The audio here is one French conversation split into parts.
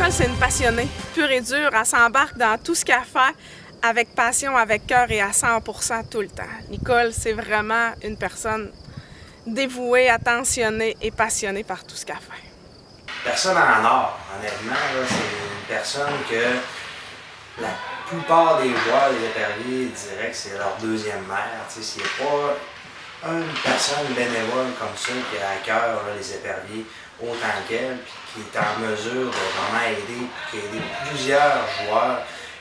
Nicole, c'est une passionnée, pure et dure. Elle s'embarque dans tout ce qu'elle fait avec passion, avec cœur et à 100% tout le temps. Nicole, c'est vraiment une personne dévouée, attentionnée et passionnée par tout ce qu'elle fait. Personne en or, honnêtement, là, c'est une personne que la plupart des joueurs des éperviers diraient que c'est leur deuxième mère. S'il n'y a pas une personne bénévole comme ça qui a à cœur là, les éperviers autant qu'elle, puis qui est en mesure de vraiment aider, qui a aidé plusieurs joueurs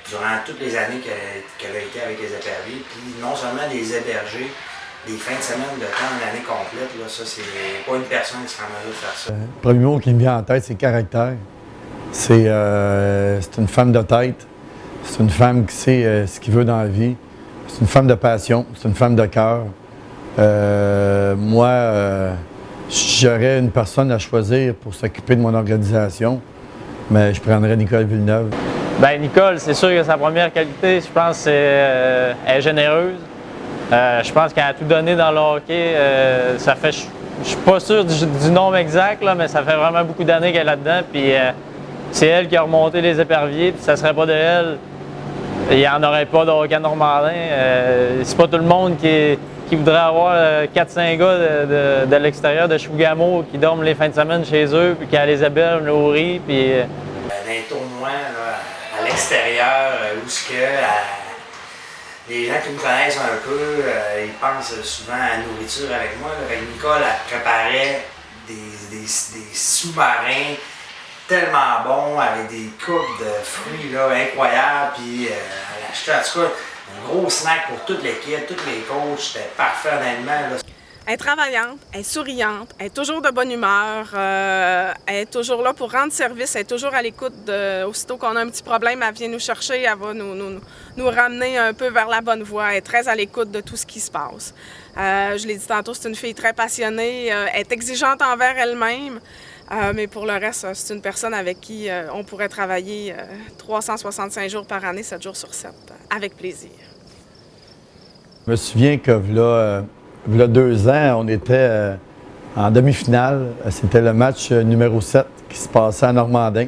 durant toutes les années qu'elle a été avec les éperviers, puis non seulement les héberger, des fins de semaine de temps, une année complète, là, ça, c'est pas une personne qui sera en mesure de faire ça. Le premier mot qui me vient en tête, c'est caractère. C'est une femme de tête. C'est une femme qui sait ce qu'elle veut dans la vie. C'est une femme de passion. C'est une femme de cœur. Moi, j'aurais une personne à choisir pour s'occuper de mon organisation, mais je prendrais Nicole Villeneuve. Bien, Nicole, c'est sûr que sa première qualité, je pense, c'est elle est généreuse. Je pense qu'elle a tout donné dans le hockey. Ça fait, je suis pas sûr du nombre exact, là, mais ça fait vraiment beaucoup d'années qu'elle est là-dedans. Puis c'est elle qui a remonté les éperviers. Puis ça serait pas de elle, il n'y en aurait pas de hockey à Normandin. C'est pas tout le monde qui voudrait avoir 4-5 gars de l'extérieur de Chibougamau qui dorment les fins de semaine chez eux, puis qui a les héberge, nourrit. Puis dans les tournois là, à l'extérieur, où ce que les gens qui me connaissent un peu, ils pensent souvent à la nourriture avec moi. Là. Avec Nicole, elle préparait des sous-marins tellement bons, avec des coupes de fruits là, incroyables. Puis elle achetait en tout cas un gros snack pour toute l'équipe, tous les coachs. C'était parfait honnêtement. Là. Elle est travaillante, elle est souriante, elle est toujours de bonne humeur, elle est toujours là pour rendre service, elle est toujours à l'écoute. Aussitôt qu'on a un petit problème, elle vient nous chercher, elle va nous ramener un peu vers la bonne voie. Elle est très à l'écoute de tout ce qui se passe. Je l'ai dit tantôt, c'est une fille très passionnée, elle est exigeante envers elle-même, mais pour le reste, c'est une personne avec qui on pourrait travailler 365 jours par année, 7 jours sur 7, avec plaisir. Je me souviens que il y a 2 ans, on était en demi-finale. C'était le match numéro 7 qui se passait à Normandin.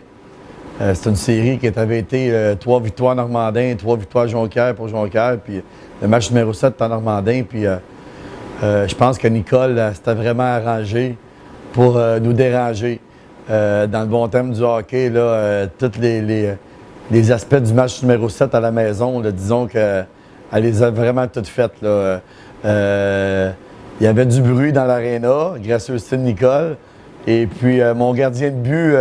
C'était une série qui avait été 3 victoires Normandin, 3 victoires Jonquière pour Jonquière. Puis le match numéro 7 était à Normandin. Puis je pense que Nicole s'était vraiment arrangée pour nous déranger. Dans le bon thème du hockey, tous les aspects du match numéro 7 à la maison, là, disons qu'elle les a vraiment toutes faites. Là. Il y avait du bruit dans l'aréna, grâce au style Nicole. Et puis, mon gardien de but,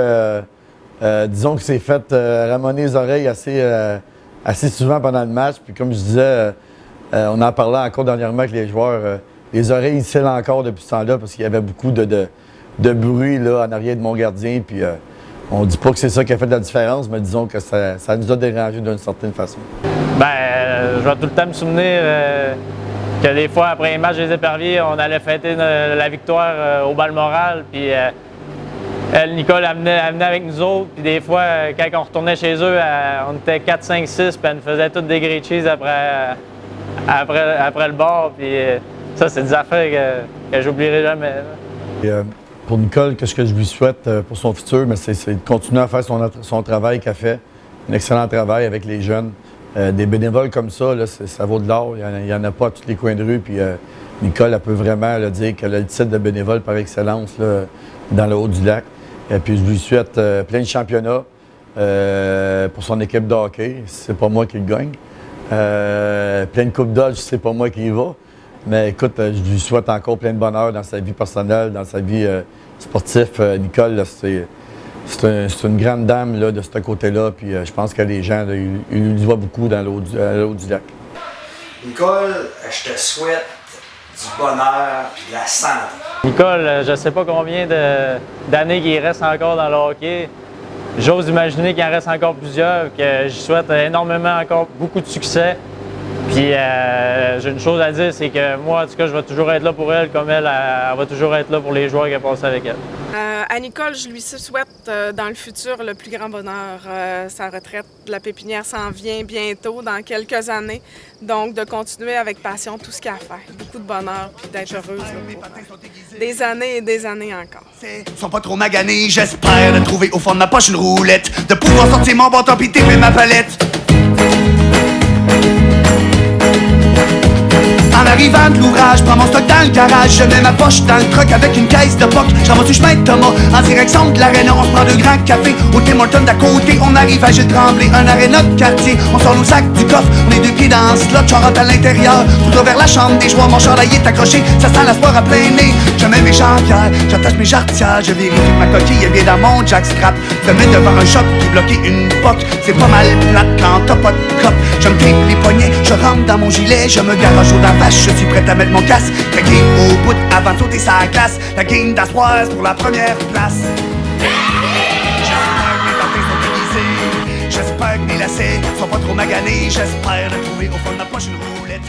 disons que s'est fait ramoner les oreilles assez souvent pendant le match. Puis, comme je disais, on en parlait encore dernièrement avec les joueurs. Les oreilles, ils scellent encore depuis ce temps-là parce qu'il y avait beaucoup de bruit là, en arrière de mon gardien. Puis, on ne dit pas que c'est ça qui a fait de la différence, mais disons que ça nous a dérangé d'une certaine façon. Bien, je vais tout le temps me souvenir que des fois, après les matchs des éperviers, on allait fêter la victoire au Balmoral. Puis elle, Nicole, elle venait avec nous autres. Puis des fois, quand on retournait chez eux, on était 4, 5, 6, puis elle nous faisait toutes des grilled cheese après le bar. Puis ça, c'est des affaires que j'oublierai jamais. Et, pour Nicole, qu'est-ce que je lui souhaite pour son futur? C'est de continuer à faire son travail qu'elle fait. Un excellent travail avec les jeunes. Des bénévoles comme ça, là, ça vaut de l'or. Il n'y en a pas à tous les coins de rue. Puis Nicole, elle peut vraiment là, dire qu'elle a le titre de bénévole par excellence là, dans le Haut-du-Lac. Et puis je lui souhaite plein de championnats pour son équipe de hockey. C'est pas moi qui le gagne. Plein de coupes Dodge, c'est pas moi qui y va. Mais écoute, je lui souhaite encore plein de bonheur dans sa vie personnelle, dans sa vie sportive. Nicole, là, c'est une grande dame là, de ce côté-là, puis je pense que les gens, là, ils lui voient beaucoup dans l'Haut-du-Lac. Nicole, je te souhaite du bonheur et de la santé. Nicole, je ne sais pas combien d'années qu'il reste encore dans le hockey. J'ose imaginer qu'il en reste encore plusieurs, que je souhaite énormément encore beaucoup de succès. Puis j'ai une chose à dire, c'est que moi, en tout cas, je vais toujours être là pour elle, comme elle va toujours être là pour les joueurs qui ont passé avec elle. À Nicole, je lui souhaite dans le futur le plus grand bonheur. Sa retraite de la pépinière s'en vient bientôt, dans quelques années. Donc, de continuer avec passion tout ce qu'elle a à faire. Beaucoup de bonheur, puis d'être heureuse là, pour des années et des années encore. Sont pas trop maganés, j'espère de trouver au fond de ma poche une roulette, de pouvoir sortir mon bâton pis taper ma palette. En arrivant de l'ouvrage, prends mon stock dans le garage, je mets ma poche dans le truck avec une caisse de POC. Je ramasse du chemin de Thomas en direction de l'aréna. On se prend 2 grands cafés au Tim Hortons d'à côté. On arrive à Gilles Tremblay, un aréna de quartier. On sort nos sacs du coffre, on est 2 pieds dans le slot. J'en rentre à l'intérieur, tout vers la chambre des joueurs. Mon chandail est accroché, ça sent la sport à plein nez. Je mets mes jambières, j'attache mes jarretières. Je vérifie que ma coquille est bien dans mon jackstrap. Je me mets devant un shop qui bloquait une POC. C'est pas mal plate quand t'as pas de cop. Je me tripe les poignets, je rentre dans mon gilet. Je me garage au vache, je suis prêt à mettre mon casque. La game au bout avant de sauter sa glace. La game d'Aspoise pour la première place. J'espère que mes patins sont déguisés. J'espère que mes lacets sont pas trop maganés. J'espère de trouver au fond de ma poche une roulette.